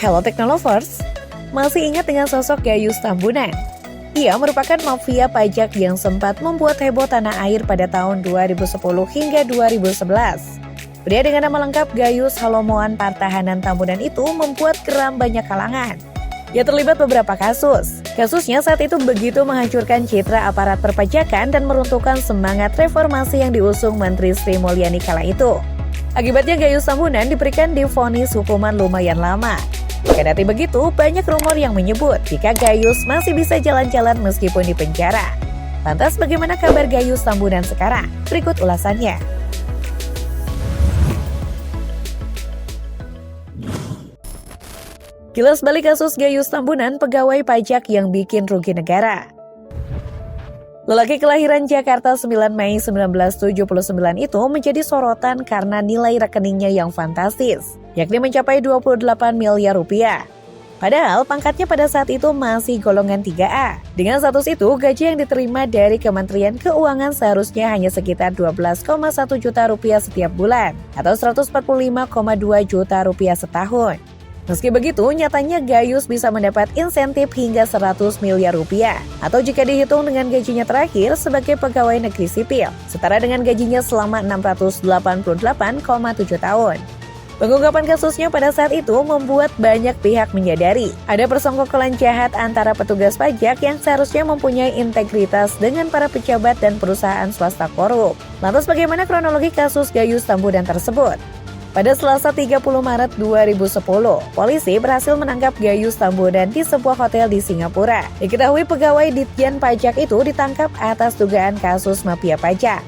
Hello Technolovers, masih ingat dengan sosok Gayus Tambunan? Ia merupakan mafia pajak yang sempat membuat heboh tanah air pada tahun 2010 hingga 2011. Pria dengan nama lengkap Gayus Halomoan Partahanan Tambunan itu membuat geram banyak kalangan. Ia terlibat beberapa kasus. Kasusnya saat itu begitu menghancurkan citra aparat perpajakan dan meruntuhkan semangat reformasi yang diusung Menteri Sri Mulyani kala itu. Akibatnya Gayus Tambunan diberikan divonis hukuman lumayan lama. Kendati begitu, banyak rumor yang menyebut jika Gayus masih bisa jalan-jalan meskipun di penjara. Lantas bagaimana kabar Gayus Tambunan sekarang? Berikut ulasannya. Kilas balik kasus Gayus Tambunan, pegawai pajak yang bikin rugi negara. Lelaki kelahiran Jakarta 9 Mei 1979 itu menjadi sorotan karena nilai rekeningnya yang fantastis, yakni mencapai 28 miliar rupiah. Padahal pangkatnya pada saat itu masih golongan 3A. Dengan status itu, gaji yang diterima dari Kementerian Keuangan seharusnya hanya sekitar 12,1 juta rupiah setiap bulan, atau 145,2 juta rupiah setahun. Meski begitu, nyatanya Gayus bisa mendapat insentif hingga 100 miliar rupiah, atau jika dihitung dengan gajinya terakhir sebagai pegawai negeri sipil, setara dengan gajinya selama 688,7 tahun. Pengungkapan kasusnya pada saat itu membuat banyak pihak menyadari ada persenggokolan jahat antara petugas pajak yang seharusnya mempunyai integritas dengan para pejabat dan perusahaan swasta korup. Lantas bagaimana kronologi kasus Gayus Tambunan tersebut? Pada Selasa 30 Maret 2010, polisi berhasil menangkap Gayus Tambunan di sebuah hotel di Singapura. Diketahui pegawai Ditjen Pajak itu ditangkap atas dugaan kasus mafia pajak.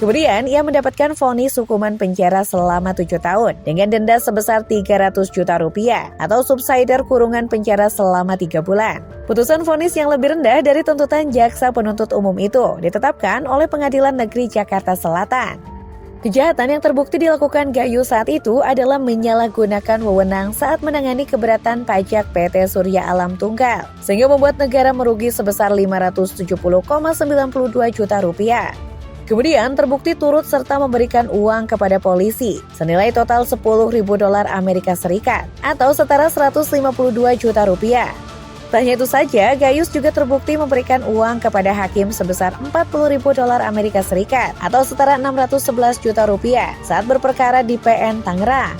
Kemudian, ia mendapatkan vonis hukuman penjara selama 7 tahun dengan denda sebesar 300 juta rupiah atau subsidiar kurungan penjara selama 3 bulan. Putusan vonis yang lebih rendah dari tuntutan jaksa penuntut umum itu ditetapkan oleh Pengadilan Negeri Jakarta Selatan. Kejahatan yang terbukti dilakukan Gayus saat itu adalah menyalahgunakan wewenang saat menangani keberatan pajak PT Surya Alam Tunggal, sehingga membuat negara merugi sebesar 570,92 juta rupiah. Kemudian terbukti turut serta memberikan uang kepada polisi senilai total $10.000 Amerika Serikat atau setara 152 juta rupiah. Tak hanya itu saja, Gayus juga terbukti memberikan uang kepada hakim sebesar $40.000 Amerika Serikat atau setara 611 juta rupiah saat berperkara di PN Tangerang.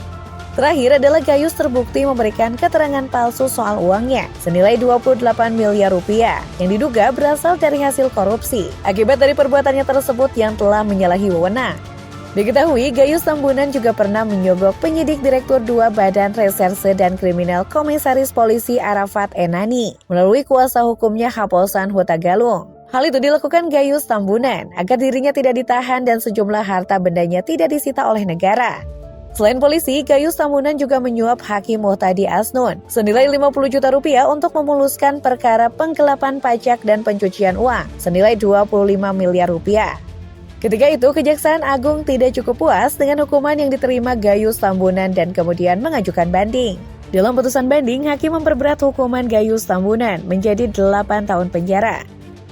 Terakhir adalah Gayus terbukti memberikan keterangan palsu soal uangnya senilai 28 miliar rupiah yang diduga berasal dari hasil korupsi akibat dari perbuatannya tersebut yang telah menyalahi wewenang. Diketahui, Gayus Tambunan juga pernah menyogok penyidik Direktur 2 Badan Reserse dan Kriminal Komisaris Polisi Arafat Enani melalui kuasa hukumnya Kapolsan Huta Galung. Hal itu dilakukan Gayus Tambunan agar dirinya tidak ditahan dan sejumlah harta bendanya tidak disita oleh negara. Selain polisi, Gayus Tambunan juga menyuap Hakim Muhtadi Asnun senilai 50 juta rupiah untuk memuluskan perkara penggelapan pajak dan pencucian uang senilai 25 miliar rupiah. Ketika itu, Kejaksaan Agung tidak cukup puas dengan hukuman yang diterima Gayus Tambunan dan kemudian mengajukan banding. Dalam putusan banding, hakim memperberat hukuman Gayus Tambunan menjadi 8 tahun penjara.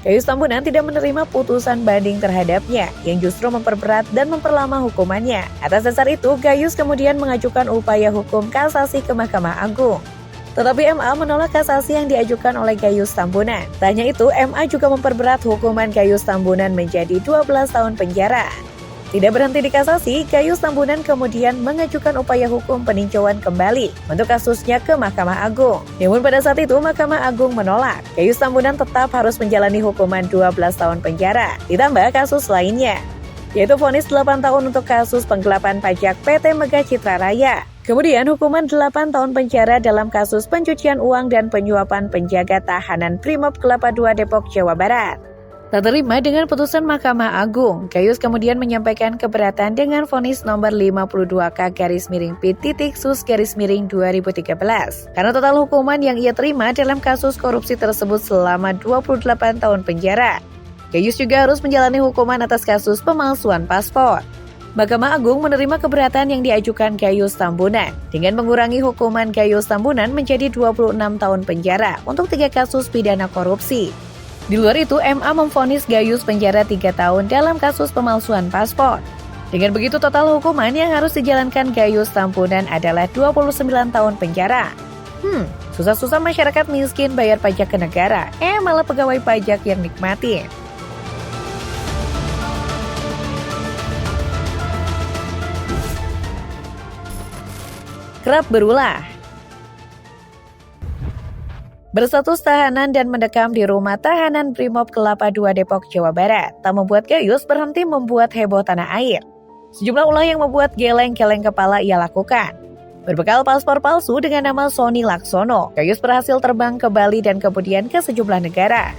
Gayus Tambunan tidak menerima putusan banding terhadapnya, yang justru memperberat dan memperlama hukumannya. Atas dasar itu, Gayus kemudian mengajukan upaya hukum kasasi ke Mahkamah Agung. Tetapi MA menolak kasasi yang diajukan oleh Gayus Tambunan. Tak hanya itu, MA juga memperberat hukuman Gayus Tambunan menjadi 12 tahun penjara. Tidak berhenti di kasasi, Gayus Tambunan kemudian mengajukan upaya hukum peninjauan kembali untuk kasusnya ke Mahkamah Agung. Namun pada saat itu, Mahkamah Agung menolak. Gayus Tambunan tetap harus menjalani hukuman 12 tahun penjara, ditambah kasus lainnya, yaitu vonis 8 tahun untuk kasus penggelapan pajak PT Mega Citra Raya. Kemudian hukuman 8 tahun penjara dalam kasus pencucian uang dan penyuapan penjaga tahanan Brimob Kelapa II Depok, Jawa Barat. Tak terima dengan putusan Mahkamah Agung, Gayus kemudian menyampaikan keberatan dengan vonis nomor 52K-Sus-2013 karena total hukuman yang ia terima dalam kasus korupsi tersebut selama 28 tahun penjara. Gayus juga harus menjalani hukuman atas kasus pemalsuan paspor. Mahkamah Agung menerima keberatan yang diajukan Gayus Tambunan dengan mengurangi hukuman Gayus Tambunan menjadi 26 tahun penjara untuk 3 kasus pidana korupsi. Di luar itu, MA memvonis Gayus penjara 3 tahun dalam kasus pemalsuan paspor. Dengan begitu, total hukuman yang harus dijalankan Gayus Tambunan adalah 29 tahun penjara. Susah-susah masyarakat miskin bayar pajak ke negara, malah pegawai pajak yang nikmatin. Kerap berulah. Berstatus tahanan dan mendekam di rumah tahanan Brimob Kelapa II Depok, Jawa Barat, tak membuat Gayus berhenti membuat heboh tanah air. Sejumlah ulah yang membuat geleng-geleng kepala ia lakukan. Berbekal paspor palsu dengan nama Sony Laksono, Gayus berhasil terbang ke Bali dan kemudian ke sejumlah negara.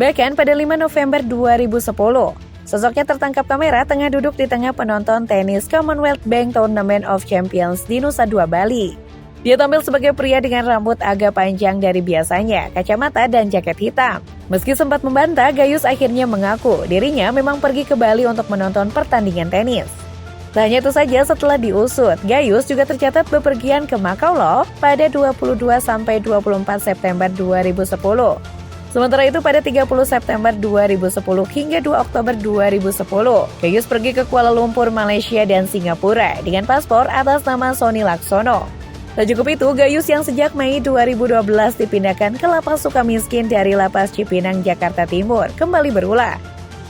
Bahkan pada 5 November 2010, sosoknya tertangkap kamera tengah duduk di tengah penonton tenis Commonwealth Bank Tournament of Champions di Nusa Dua, Bali. Dia tampil sebagai pria dengan rambut agak panjang dari biasanya, kacamata dan jaket hitam. Meski sempat membantah, Gayus akhirnya mengaku dirinya memang pergi ke Bali untuk menonton pertandingan tenis. Tak hanya itu saja, setelah diusut, Gayus juga tercatat bepergian ke Makau loh pada 22-24 September 2010. Sementara itu pada 30 September 2010 hingga 2 Oktober 2010, Gayus pergi ke Kuala Lumpur, Malaysia dan Singapura dengan paspor atas nama Sony Laksono. Tak cukup itu, Gayus yang sejak Mei 2012 dipindahkan ke Lapas Sukamiskin dari Lapas Cipinang, Jakarta Timur, kembali berulah.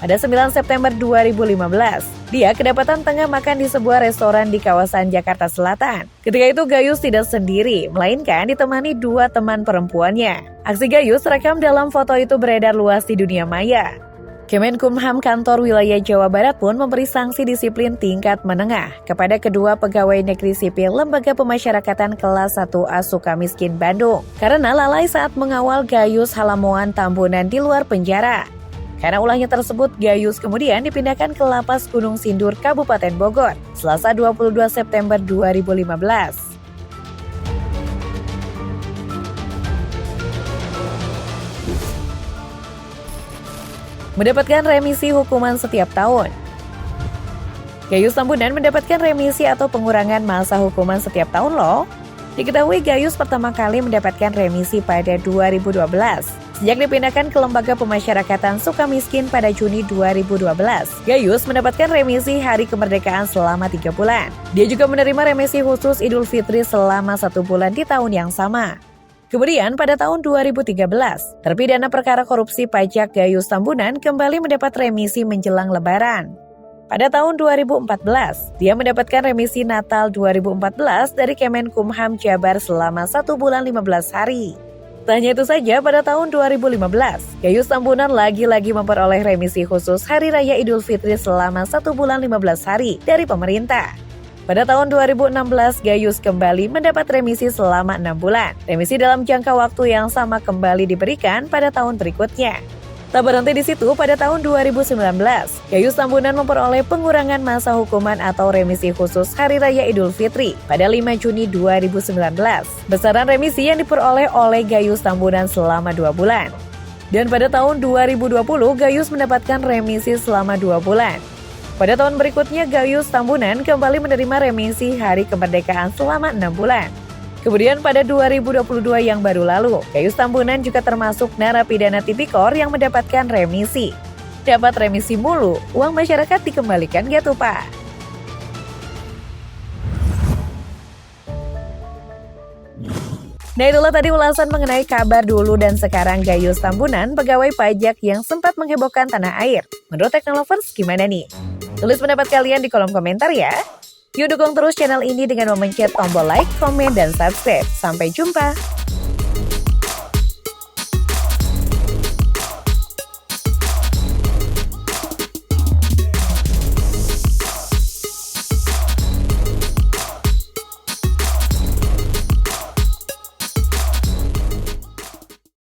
Pada 9 September 2015, dia kedapatan tengah makan di sebuah restoran di kawasan Jakarta Selatan. Ketika itu Gayus tidak sendiri, melainkan ditemani 2 teman perempuannya. Aksi Gayus rekam dalam foto itu beredar luas di dunia maya. Kemenkumham Kantor Wilayah Jawa Barat pun memberi sanksi disiplin tingkat menengah kepada kedua pegawai negeri sipil Lembaga Pemasyarakatan Kelas 1A Sukamiskin, Bandung, karena lalai saat mengawal Gayus Halamoan Tambunan di luar penjara. Karena ulahnya tersebut, Gayus kemudian dipindahkan ke Lapas Gunung Sindur, Kabupaten Bogor, Selasa 22 September 2015. Mendapatkan remisi hukuman setiap tahun. Gayus Tambunan mendapatkan remisi atau pengurangan masa hukuman setiap tahun loh. Diketahui Gayus pertama kali mendapatkan remisi pada 2012, sejak dipindahkan ke Lembaga Pemasyarakatan Sukamiskin pada Juni 2012. Gayus mendapatkan remisi hari kemerdekaan selama 3 bulan. Dia juga menerima remisi khusus Idul Fitri selama 1 bulan di tahun yang sama. Kemudian pada tahun 2013, terpidana perkara korupsi pajak Gayus Tambunan kembali mendapat remisi menjelang Lebaran. Pada tahun 2014, dia mendapatkan remisi Natal 2014 dari Kemenkumham Jabar selama 1 bulan 15 hari. Tak hanya itu saja, pada tahun 2015, Gayus Tambunan lagi-lagi memperoleh remisi khusus Hari Raya Idul Fitri selama 1 bulan 15 hari dari pemerintah. Pada tahun 2016, Gayus kembali mendapat remisi selama 6 bulan. Remisi dalam jangka waktu yang sama kembali diberikan pada tahun berikutnya. Tak berhenti di situ, pada tahun 2019, Gayus Tambunan memperoleh pengurangan masa hukuman atau remisi khusus Hari Raya Idul Fitri pada 5 Juni 2019. Besaran remisi yang diperoleh oleh Gayus Tambunan selama 2 bulan. Dan pada tahun 2020, Gayus mendapatkan remisi selama 2 bulan. Pada tahun berikutnya, Gayus Tambunan kembali menerima remisi Hari Kemerdekaan selama 6 bulan. Kemudian pada 2022 yang baru lalu, Gayus Tambunan juga termasuk narapidana tipikor yang mendapatkan remisi. Dapat remisi mulu, uang masyarakat dikembalikan gak tuh Pak? Nah itulah tadi ulasan mengenai kabar dulu dan sekarang Gayus Tambunan, pegawai pajak yang sempat menghebohkan tanah air. Menurut Teknolovers gimana nih? Tulis pendapat kalian di kolom komentar ya. Yuk dukung terus channel ini dengan memencet tombol like, komen, dan subscribe. Sampai jumpa!